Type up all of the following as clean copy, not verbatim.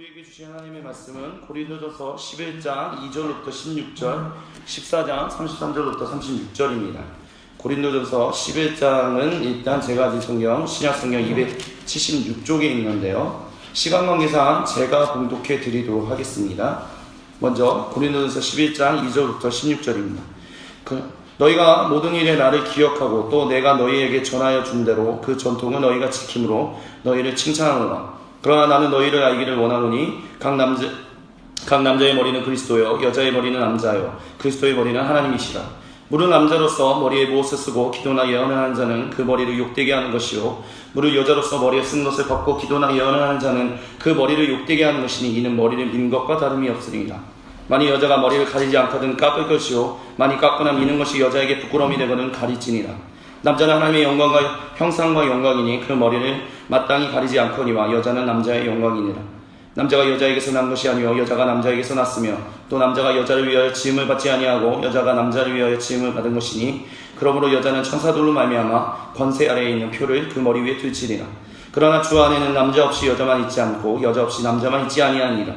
우리에게 주신 하나님의 말씀은 고린도전서 11장 2절부터 16절, 14장 33절부터 36절입니다. 고린도전서 11장은 일단 제가 가진 성경, 신약성경 276쪽에 있는데요. 시간 관계상 제가 봉독해 드리도록 하겠습니다. 먼저 고린도전서 11장 2절부터 16절입니다. 너희가 모든 일에 나를 기억하고 또 내가 너희에게 전하여 준 대로 그 전통을 너희가 지킴으로 너희를 칭찬하노라. 그러나 나는 너희를 알기를 원하노니 각 남자의 머리는 그리스도요 여자의 머리는 남자요 그리스도의 머리는 하나님이시라. 무릇 남자로서 머리에 무엇을 쓰고 기도나 예언을 하는 자는 그 머리를 욕되게 하는 것이요 무릇 여자로서 머리에 쓴 것을 벗고 기도나 예언을 하는 자는 그 머리를 욕되게 하는 것이니 이는 머리를 미는 것과 다름이 없으리라. 만일 여자가 머리를 가리지 않거든 깎을 것이요 만일 깎거나 미는 것이 여자에게 부끄러움이 되거든 가리지니라. 남자는 하나님의 영광과 형상과 영광이니 그 머리를 마땅히 가리지 않거니와 여자는 남자의 영광이니라. 남자가 여자에게서 난 것이 아니요 여자가 남자에게서 났으며 또 남자가 여자를 위하여 지음을 받지 아니하고 여자가 남자를 위하여 지음을 받은 것이니 그러므로 여자는 천사들로 말미암아 권세 아래에 있는 표를 그 머리 위에 둘지니라. 그러나 주 안에는 남자 없이 여자만 있지 않고 여자 없이 남자만 있지 아니하니라.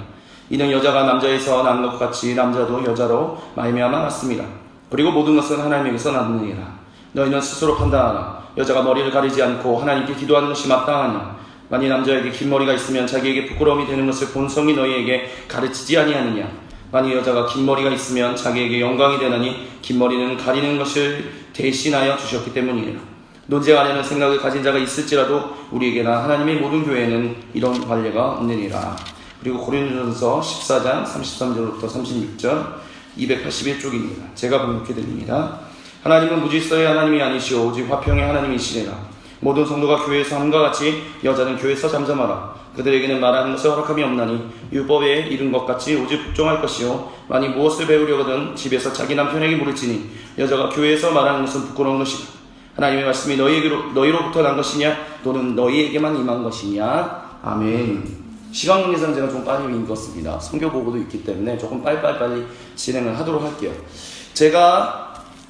이는 여자가 남자에서 난 것 같이 남자도 여자로 말미암아 났습니다. 그리고 모든 것은 하나님에게서 났느니라. 너희는 스스로 판단하라. 여자가 머리를 가리지 않고 하나님께 기도하는 것이 마땅하냐. 만일 남자에게 긴 머리가 있으면 자기에게 부끄러움이 되는 것을 본성이 너희에게 가르치지 아니하느냐. 만일 여자가 긴 머리가 있으면 자기에게 영광이 되나니 긴 머리는 가리는 것을 대신하여 주셨기 때문이라. 논쟁 안에는 생각을 가진 자가 있을지라도 우리에게나 하나님의 모든 교회에는 이런 관례가 없느니라. 그리고 고린도전서 14장 33절부터 36절 281쪽입니다. 제가 봉독해 드립니다. 하나님은 무질서의 하나님이 아니시오 오직 화평의 하나님이시니라. 모든 성도가 교회에서 함과 같이 여자는 교회에서 잠잠하라. 그들에게는 말하는 것을 허락함이 없나니 율법에 이른 것 같이 오직 복종할 것이요 만일 무엇을 배우려거든 집에서 자기 남편에게 물을지니 여자가 교회에서 말하는 것은 부끄러운 것이다. 하나님의 말씀이 너희로부터 난 것이냐 또는 너희에게만 임한 것이냐. 아멘. 시간 관계상 제가 좀 빨리 읽었습니다. 성경 보고도 있기 때문에 조금 빨리 진행을 하도록 할게요.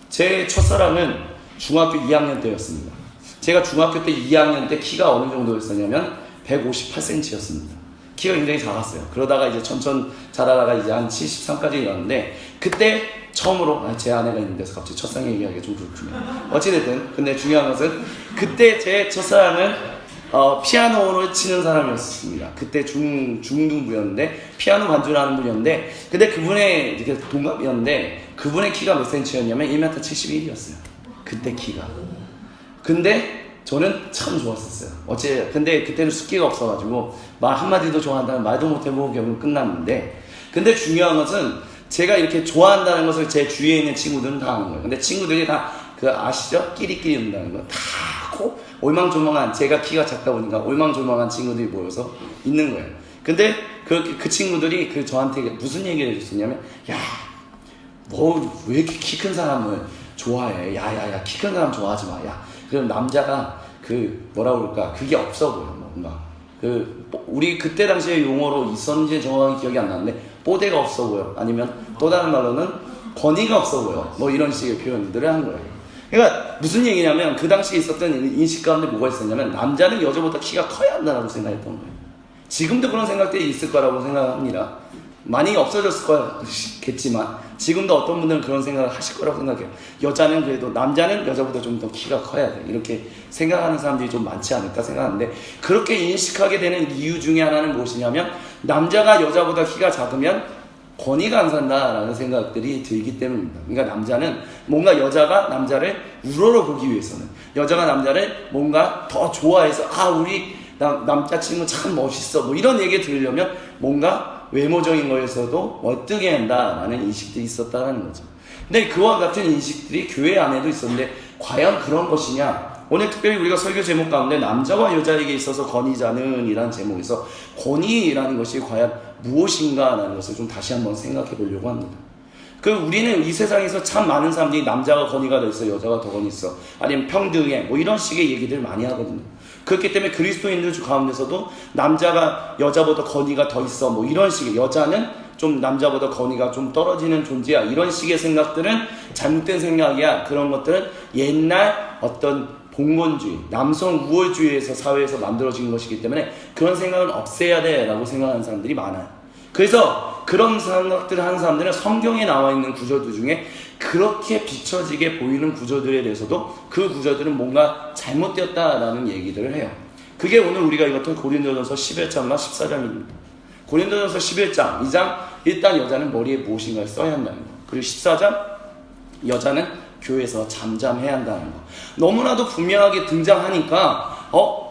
제 첫사랑은 중학교 2학년 때였습니다. 제가 중학교 때 2학년 때 키가 어느 정도였었냐면 158cm였습니다. 키가 굉장히 작았어요. 그러다가 이제 천천 자라다가 이제 한 73까지 일어났는데 그때 처음으로 제 아내가 있는 데서 갑자기 첫사랑 얘기하기가 좀 그렇군요. 어찌됐든 근데 중요한 것은 그때 제 첫사랑은 피아노를 치는 사람이었습니다. 그때 중등부였는데 피아노 반주를 하는 분이었는데 근데 그분의 이렇게 동갑이었는데 그분의 키가 몇 cm였냐면 1m 71이었어요. 그때 키가. 근데 저는 참 좋았었어요. 근데 그때는 숫기가 없어가지고 말 한마디도 좋아한다는 말도 못해보고 결국 끝났는데 근데 중요한 것은 제가 이렇게 좋아한다는 것을 제 주위에 있는 친구들은 다 아는 거예요. 근데 친구들이 다 아시죠? 끼리끼리 운다는 거 다 하고 올망졸망한 제가 키가 작다 보니까 올망졸망한 친구들이 모여서 있는 거예요. 근데 그 친구들이 저한테 무슨 얘기를 해줬었냐면 야 뭐 왜 이렇게 키 큰 사람을 좋아해? 야야야 키 큰 사람 좋아하지 마. 야 그럼 남자가 뭐라 그럴까 그게 없어 보여. 뭔가 우리 그때 당시에 용어로 있었는지 정확히 기억이 안 나는데 뽀대가 없어 보여. 아니면 또 다른 말로는 건의가 없어 보여. 뭐 이런 식의 표현들을 한 거예요. 그러니까 무슨 얘기냐면 그 당시에 있었던 인식 가운데 뭐가 있었냐면 남자는 여자보다 키가 커야 한다라고 생각했던 거예요. 지금도 그런 생각들이 있을 거라고 생각합니다. 많이 없어졌을 거겠지만 지금도 어떤 분들은 그런 생각을 하실 거라고 생각해요. 여자는 그래도 남자는 여자보다 좀 더 키가 커야 돼 이렇게 생각하는 사람들이 좀 많지 않을까 생각하는데 그렇게 인식하게 되는 이유 중에 하나는 무엇이냐면 남자가 여자보다 키가 작으면 권위가 안 산다라는 생각들이 들기 때문입니다. 그러니까 남자는 뭔가 여자가 남자를 우러러보기 위해서는 여자가 남자를 뭔가 더 좋아해서 우리 남자친구 참 멋있어 뭐 이런 얘기 들으려면 뭔가 외모적인 거에서도 멋뜨게 한다라는 인식들이 있었다는 거죠. 근데 그와 같은 인식들이 교회 안에도 있었는데 과연 그런 것이냐. 오늘 특별히 우리가 설교 제목 가운데 남자와 여자에게 있어서 권위자는 이라는 제목에서 권위라는 것이 과연 무엇인가라는 것을 좀 다시 한번 생각해 보려고 합니다. 우리는 이 세상에서 참 많은 사람들이 남자가 권위가 더 있어 여자가 더 권위 있어 아니면 평등해 뭐 이런 식의 얘기들을 많이 하거든요. 그렇기 때문에 그리스도인들 가운데서도 남자가 여자보다 권위가 더 있어 뭐 이런 식의 여자는 좀 남자보다 권위가 좀 떨어지는 존재야 이런 식의 생각들은 잘못된 생각이야. 그런 것들은 옛날 어떤 봉건주의, 남성 우월주의에서 사회에서 만들어진 것이기 때문에 그런 생각은 없애야 돼라고 생각하는 사람들이 많아요. 그래서 그런 생각들을 하는 사람들은 성경에 나와 있는 구절들 중에 그렇게 비춰지게 보이는 구절들에 대해서도 그 구절들은 뭔가 잘못되었다라는 얘기들을 해요. 그게 오늘 우리가 읽었던 고린도전서 11장과 14장입니다. 고린도전서 11장, 2장 일단 여자는 머리에 무엇인가를 써야 한다는 거. 그리고 14장 여자는 교회에서 잠잠해야 한다는 거. 너무나도 분명하게 등장하니까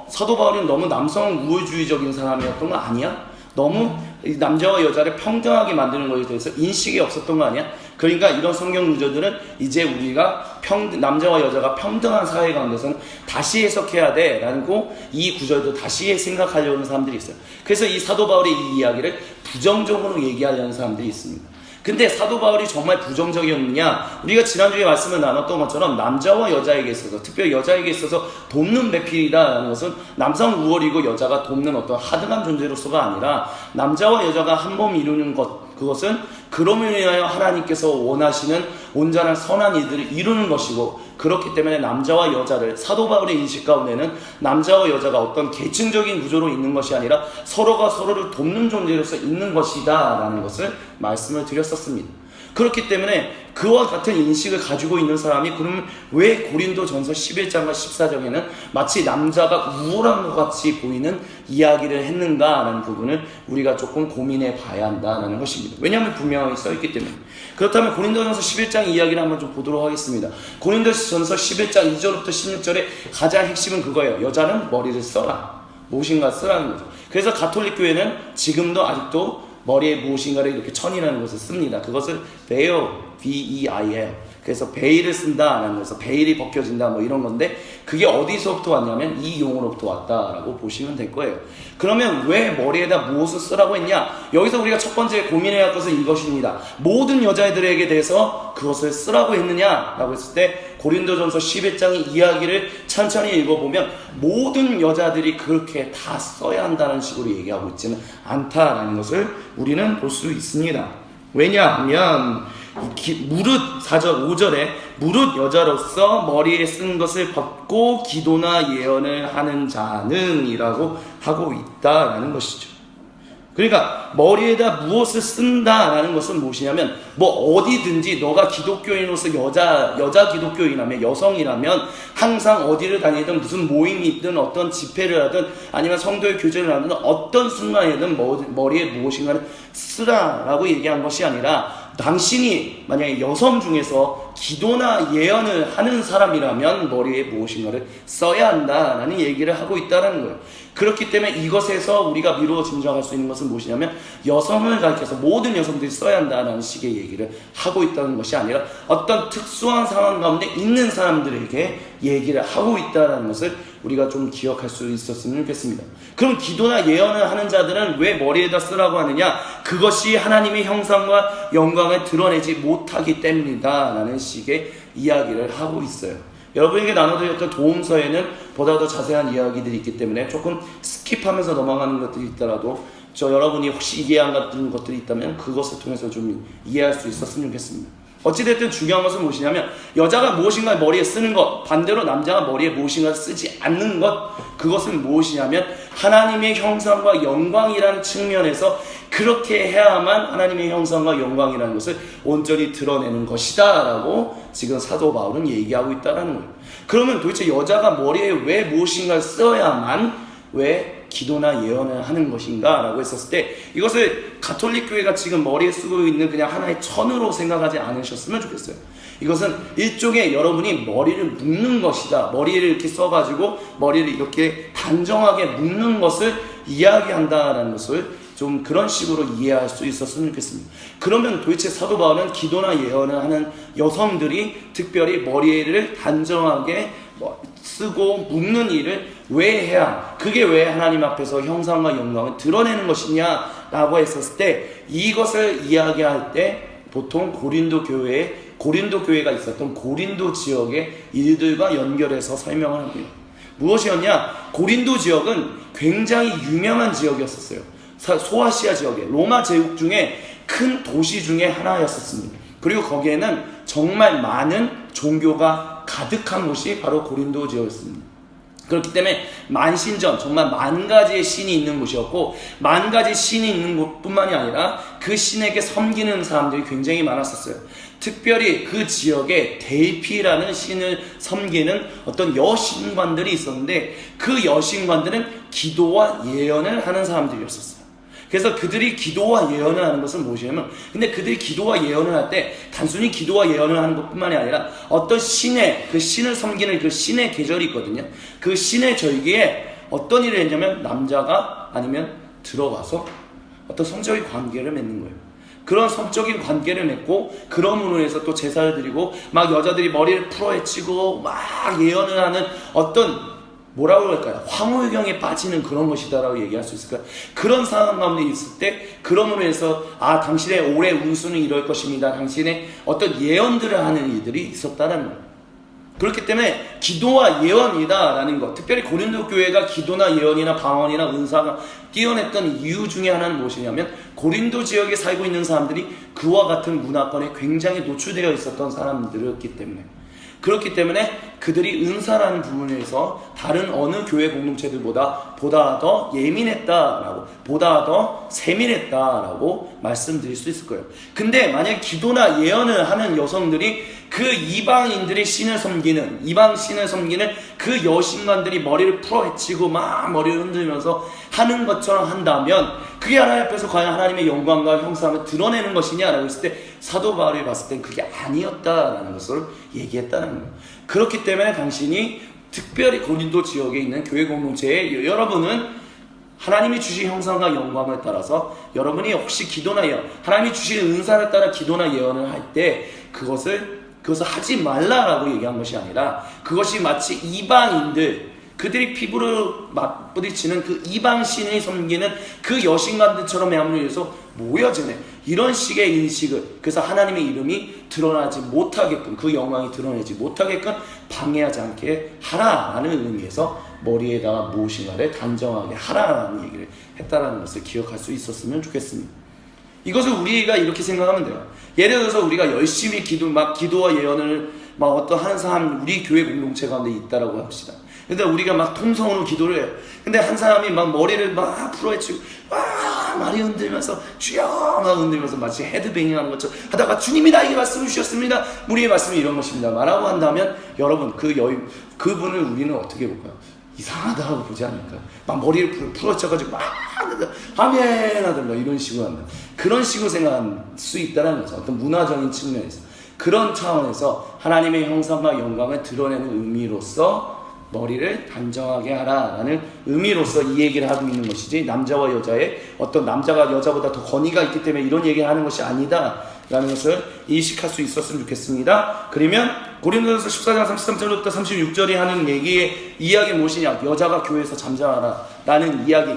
사도 바울은 너무 남성 우월주의적인 사람이었던 거 아니야? 너무 남자와 여자를 평등하게 만드는 것에 대해서 인식이 없었던 거 아니야? 그러니까 이런 성경 구절들은 이제 우리가 남자와 여자가 평등한 사회 가운데서는 다시 해석해야 돼 라고 이 구절도 다시 생각하려는 사람들이 있어요. 그래서 이 사도 바울의 이 이야기를 부정적으로 얘기하려는 사람들이 있습니다. 근데 사도 바울이 정말 부정적이었느냐? 우리가 지난주에 말씀을 나눴던 것처럼 남자와 여자에게 있어서, 특별히 여자에게 있어서 돕는 배필이라는 것은 남성 우월이고 여자가 돕는 어떤 하등한 존재로서가 아니라 남자와 여자가 한 몸 이루는 것, 그것은 그럼을 위하여 하나님께서 원하시는 온전한 선한 일들을 이루는 것이고, 그렇기 때문에 남자와 여자를, 사도 바울의 인식 가운데는 남자와 여자가 어떤 계층적인 구조로 있는 것이 아니라 서로가 서로를 돕는 존재로서 있는 것이다 라는 것을 말씀을 드렸었습니다. 그렇기 때문에 그와 같은 인식을 가지고 있는 사람이 그러면 왜 고린도전서 11장과 14장에는 마치 남자가 우월한 것 같이 보이는 이야기를 했는가라는 부분을 우리가 조금 고민해 봐야 한다는 것입니다. 왜냐하면 분명하게 써있기 때문에. 그렇다면 고린도전서 11장 이야기를 한번 좀 보도록 하겠습니다. 고린도전서 11장 2절부터 16절의 가장 핵심은 그거예요. 여자는 머리를 써라. 무엇인가 쓰라는 거죠. 그래서 가톨릭 교회는 지금도 아직도 머리에 무엇인가를 이렇게 천이라는 것을 씁니다. 그것을 veil, V-E-I-L. 그래서 베일을 쓴다라는 것에서 베일이 벗겨진다 뭐 이런 건데, 그게 어디서부터 왔냐면 이 용어로부터 왔다라고 보시면 될 거예요. 그러면 왜 머리에다 무엇을 쓰라고 했냐? 여기서 우리가 첫 번째 고민해야 할 것은 이것입니다. 모든 여자애들에게 대해서 그것을 쓰라고 했느냐라고 했을 때 고린도전서 11장의 이야기를 천천히 읽어보면 모든 여자들이 그렇게 다 써야 한다는 식으로 얘기하고 있지는 않다라는 것을 우리는 볼 수 있습니다. 왜냐하면 무릇 4절 5절에 무릇 여자로서 머리에 쓴 것을 벗고 기도나 예언을 하는 자는 이라고 하고 있다라는 것이죠. 그러니까 머리에다 무엇을 쓴다라는 것은 무엇이냐면, 뭐 어디든지 너가 기독교인으로서 여자 기독교인이라면, 여성이라면 항상 어디를 다니든 무슨 모임이 있든 어떤 집회를 하든 아니면 성도의 교제를 하든 어떤 순간에든 머리에 무엇인가를 쓰라라고 얘기한 것이 아니라, 당신이 만약에 여성 중에서 기도나 예언을 하는 사람이라면 머리에 무엇인가를 써야 한다라는 얘기를 하고 있다는 거예요. 그렇기 때문에 이것에서 우리가 미루어 짐작할 수 있는 것은 무엇이냐면, 여성을 가리켜서 모든 여성들이 써야 한다는 식의 얘기를 하고 있다는 것이 아니라 어떤 특수한 상황 가운데 있는 사람들에게 얘기를 하고 있다는 것을 우리가 좀 기억할 수 있었으면 좋겠습니다. 그럼 기도나 예언을 하는 자들은 왜 머리에다 쓰라고 하느냐? 그것이 하나님의 형상과 영광을 드러내지 못하기 때문이다 라는 식의 이야기를 하고 있어요. 여러분에게 나눠드렸던 도움서에는 보다 더 자세한 이야기들이 있기 때문에 조금 스킵하면서 넘어가는 것들이 있더라도 여러분이 혹시 이해 안 가는 것들이 있다면 그것을 통해서 좀 이해할 수 있었으면 좋겠습니다. 어찌됐든 중요한 것은 무엇이냐면, 여자가 무엇인가 머리에 쓰는 것, 반대로 남자가 머리에 무엇인가 쓰지 않는 것, 그것은 무엇이냐면 하나님의 형상과 영광이라는 측면에서 그렇게 해야만 하나님의 형상과 영광이라는 것을 온전히 드러내는 것이다 라고 지금 사도 바울은 얘기하고 있다는 거예요. 그러면 도대체 여자가 머리에 왜 무엇인가를 써야만 왜 기도나 예언을 하는 것인가 라고 했었을 때, 이것을 가톨릭 교회가 지금 머리에 쓰고 있는 그냥 하나의 천으로 생각하지 않으셨으면 좋겠어요. 이것은 일종의 여러분이 머리를 묶는 것이다, 머리를 이렇게 써가지고 머리를 이렇게 단정하게 묶는 것을 이야기한다라는 것을 좀 그런 식으로 이해할 수 있었으면 좋겠습니다. 그러면 도대체 사도 바울은 기도나 예언을 하는 여성들이 특별히 머리를 단정하게 쓰고 묶는 일을 왜 해야, 그게 왜 하나님 앞에서 형상과 영광을 드러내는 것이냐 라고 했었을 때, 이것을 이야기할 때 보통 고린도 교회가 있었던 고린도 지역의 일들과 연결해서 설명을 합니다. 무엇이었냐? 고린도 지역은 굉장히 유명한 지역이었었어요. 소아시아 지역에 로마 제국 중에 큰 도시 중에 하나였었습니다. 그리고 거기에는 정말 많은 종교가 가득한 곳이 바로 고린도 지역이었습니다. 그렇기 때문에 만신전, 정말 만 가지의 신이 있는 곳이었고, 만 가지 신이 있는 곳뿐만이 아니라 그 신에게 섬기는 사람들이 굉장히 많았었어요. 특별히 그 지역에 데이피라는 신을 섬기는 어떤 여신관들이 있었는데, 그 여신관들은 기도와 예언을 하는 사람들이었었어요. 그래서 그들이 기도와 예언을 하는 것은 무엇이냐면, 근데 그들이 기도와 예언을 할 때 단순히 기도와 예언을 하는 것뿐만이 아니라 어떤 신의, 그 신을 섬기는 그 신의 계절이 있거든요. 그 신의 절기에 어떤 일을 했냐면, 남자가 아니면 들어가서 어떤 성적인 관계를 맺는 거예요. 그런 성적인 관계를 맺고, 그럼으로 해서 또 제사를 드리고, 막 여자들이 머리를 풀어헤치고 막 예언을 하는 어떤, 뭐라고 할까요? 황홀경에 빠지는 그런 것이다라고 얘기할 수 있을까요? 그런 상황 가운데 있을 때, 그럼으로 해서 당신의 올해 운수는 이럴 것입니다, 당신의 어떤 예언들을 하는 이들이 있었다는 거예요. 그렇기 때문에 기도와 예언이다라는 것, 특별히 고린도 교회가 기도나 예언이나 방언이나 은사가 뛰어냈던 이유 중에 하나는 무엇이냐면, 고린도 지역에 살고 있는 사람들이 그와 같은 문화권에 굉장히 노출되어 있었던 사람들이었기 때문에, 그렇기 때문에 그들이 은사라는 부분에서 다른 어느 교회 공동체들보다 보다 더 예민했다라고, 보다 더 세밀했다라고 말씀드릴 수 있을 거예요. 근데 만약 기도나 예언을 하는 여성들이 그 이방인들의 신을 섬기는, 이방 신을 섬기는 그 여신관들이 머리를 풀어헤치고 막 머리를 흔들면서 하는 것처럼 한다면, 그게 하나님 앞에서 과연 하나님의 영광과 형상을 드러내는 것이냐라고 했을 때, 사도 바울이 봤을 땐 그게 아니었다라는 것을 얘기했다는 거예요. 그렇기 때문에 당신이 특별히 고린도 지역에 있는 교회 공동체에, 여러분은 하나님이 주신 형상과 영광을 따라서 여러분이 혹시 기도나 예언, 하나님이 주신 은사를 따라 기도나 예언을 할 때 그것을 하지 말라라고 얘기한 것이 아니라, 그것이 마치 이방인들, 그들이 피부로 맞부딪히는 그 이방신이 섬기는 그 여신관들처럼 함으로 해서 모여지네, 이런 식의 인식을, 그래서 하나님의 이름이 드러나지 못하게끔, 그 영광이 드러내지 못하게끔 방해하지 않게 하라라는 의미에서 머리에다가 무엇인가를 단정하게 하라라는 얘기를 했다라는 것을 기억할 수 있었으면 좋겠습니다. 이것을 우리가 이렇게 생각하면 돼요. 예를 들어서 우리가 열심히 기도와 예언을 어떤 하는 사람, 우리 교회 공동체 가운데 있다라고 합시다. 근데 우리가 막 통성으로 기도를 해요. 근데 한 사람이 막 머리를 막 풀어헤치고 많이 흔들면서 주여 막 흔들면서 마치 헤드뱅잉 하는 것처럼 하다가, 주님이 나에게 말씀을 주셨습니다, 우리의 말씀이 이런 것입니다 라고 한다면, 여러분 그분을 우리는 어떻게 볼까요? 이상하다고 보지 않을까요? 막 머리를 풀어쳐가지고 막 아멘 하든가 이런 식으로 한다, 그런 식으로 생각할 수 있다는 거죠. 어떤 문화적인 측면에서, 그런 차원에서 하나님의 형상과 영광을 드러내는 의미로서 머리를 단정하게 하라라는 의미로서 이 얘기를 하고 있는 것이지, 남자와 여자의 어떤, 남자가 여자보다 더 권위가 있기 때문에 이런 얘기를 하는 것이 아니다 라는 것을 인식할 수 있었으면 좋겠습니다. 그러면 고린도전서 14장 33절부터 36절이 하는 이야기 무엇이냐? 여자가 교회에서 잠잠하라 라는 이야기.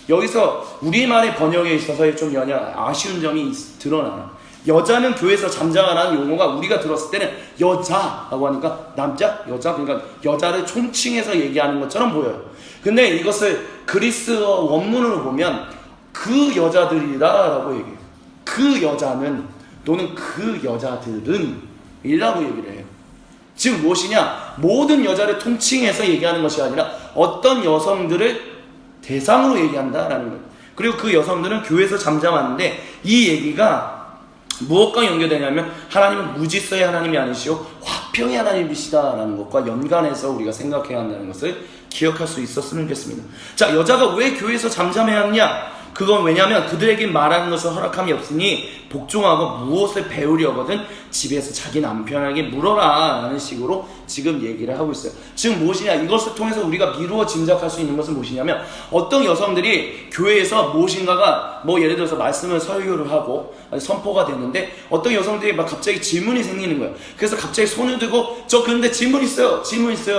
여기서 우리말의 번역에 있어서 좀 아쉬운 점이 드러나요. 여자는 교회에서 잠잠하라는 용어가 우리가 들었을 때는 여자라고 하니까 남자, 여자, 그러니까 여자를 총칭해서 얘기하는 것처럼 보여요. 근데 이것을 그리스어 원문으로 보면 그 여자들이다라고 얘기해요. 그 여자는, 또는 그 여자들은 이라고 얘기를 해요. 즉 무엇이냐? 모든 여자를 통칭해서 얘기하는 것이 아니라 어떤 여성들을 대상으로 얘기한다라는 거예요. 그리고 그 여성들은 교회에서 잠잠하는데, 이 얘기가 무엇과 연결되냐면, 하나님은 무질서의 하나님이 아니시오 화평의 하나님이시다라는 것과 연관해서 우리가 생각해야 한다는 것을 기억할 수 있었으면 좋겠습니다. 자, 여자가 왜 교회에서 잠잠해야 하느냐? 그건 왜냐하면 그들에게 말하는 것을 허락함이 없으니 복종하고 무엇을 배우려거든 집에서 자기 남편에게 물어라 라는 식으로 지금 얘기를 하고 있어요. 지금 무엇이냐? 이것을 통해서 우리가 미루어 짐작할 수 있는 것은 무엇이냐면, 어떤 여성들이 교회에서 무엇인가가 예를 들어서 말씀을 설교를 하고 선포가 됐는데, 어떤 여성들이 막 갑자기 질문이 생기는 거예요. 그래서 갑자기 손을 들고 저 그런데 질문 있어요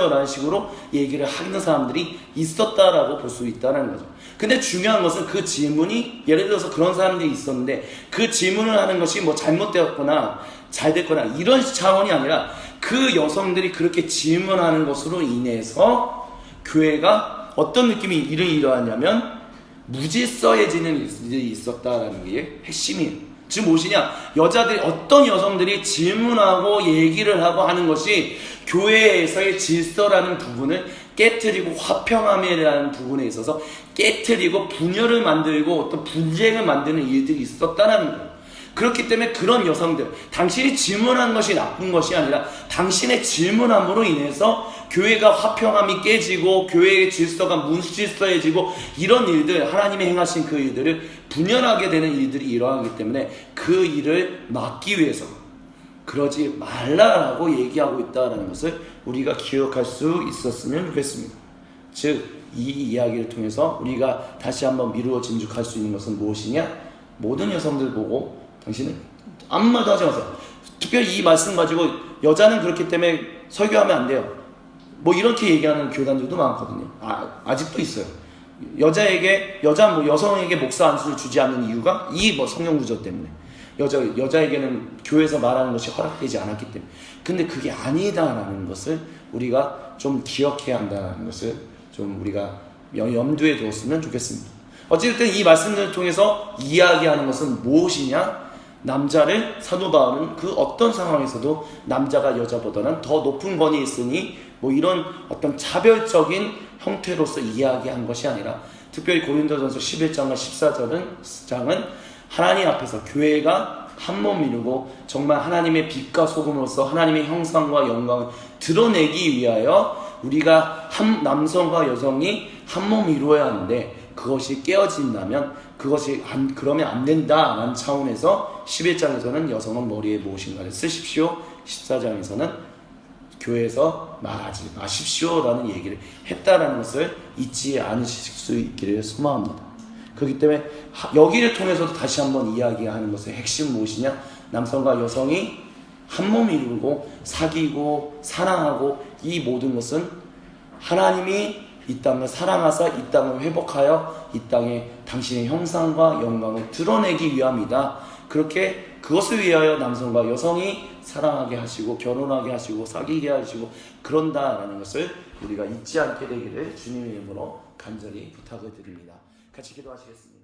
라는 식으로 얘기를 하는 사람들이 있었다라고 볼 수 있다는 거죠. 근데 중요한 것은 그 질문이, 예를 들어서 그런 사람들이 있었는데 그 질문을 하는 것이 잘못되었거나 잘 됐거나 이런 차원이 아니라, 그 여성들이 그렇게 질문하는 것으로 인해서 교회가 어떤 느낌이 일어났냐면 무질서해지는 일이 있었다라는 게 핵심이에요. 즉 무엇이냐? 여자들이 어떤 여성들이 질문하고 얘기를 하고 하는 것이 교회에서의 질서라는 부분을 깨트리고 화평함이라는 부분에 있어서 깨트리고 분열을 만들고 어떤 분쟁을 만드는 일들이 있었다는 거예요. 그렇기 때문에 그런 여성들, 당신이 질문한 것이 나쁜 것이 아니라 당신의 질문함으로 인해서 교회가 화평함이 깨지고 교회의 질서가 무질서해지고 이런 일들, 하나님이 행하신 그 일들을 분열하게 되는 일들이 일어나기 때문에 그 일을 막기 위해서 그러지 말라라고 얘기하고 있다는 것을 우리가 기억할 수 있었으면 좋겠습니다. 즉, 이 이야기를 통해서 우리가 다시 한번 미루어 진죽할 수 있는 것은 무엇이냐? 모든 여성들 보고 당신은 아무 말도 하지 마세요. 특별히 이 말씀 가지고 여자는 그렇기 때문에 설교하면 안 돼요. 뭐 이렇게 얘기하는 교단들도 많거든요. 아직도 있어요. 여성에게 목사 안수를 주지 않는 이유가 이 성경 구조 때문에. 여자에게는 교회에서 말하는 것이 허락되지 않았기 때문에. 근데 그게 아니다라는 것을 우리가 좀 기억해야 한다는 것을 좀 우리가 염두에 두었으면 좋겠습니다. 어쨌든 이 말씀을 통해서 이야기하는 것은 무엇이냐? 남자를 사도 바울은 그 어떤 상황에서도 남자가 여자보다는 더 높은 권위 있으니 뭐 이런 어떤 차별적인 형태로서 이야기한 것이 아니라 특별히 고린도전서 11장과 14장은 하나님 앞에서 교회가 한 몸 이루고 정말 하나님의 빛과 소금으로서 하나님의 형상과 영광을 드러내기 위하여 우리가 남성과 여성이 한 몸 이루어야 하는데 그것이 깨어진다면 그러면 안 된다라는 차원에서 11장에서는 여성은 머리에 무엇인가를 쓰십시오. 14장에서는 교회에서 말하지 마십시오라는 얘기를 했다라는 것을 잊지 않으실 수 있기를 소망합니다. 그렇기 때문에 여기를 통해서도 다시 한번 이야기하는 것의 핵심 무엇이냐? 남성과 여성이 한 몸 이루고 사귀고 사랑하고 이 모든 것은 하나님이 이 땅을 사랑하사 이 땅을 회복하여 이 땅에 당신의 형상과 영광을 드러내기 위함이다. 그렇게 그것을 위하여 남성과 여성이 사랑하게 하시고 결혼하게 하시고 사귀게 하시고 그런다라는 것을 우리가 잊지 않게 되기를 주님의 이름으로 간절히 부탁을 드립니다. 같이 기도하시겠습니다.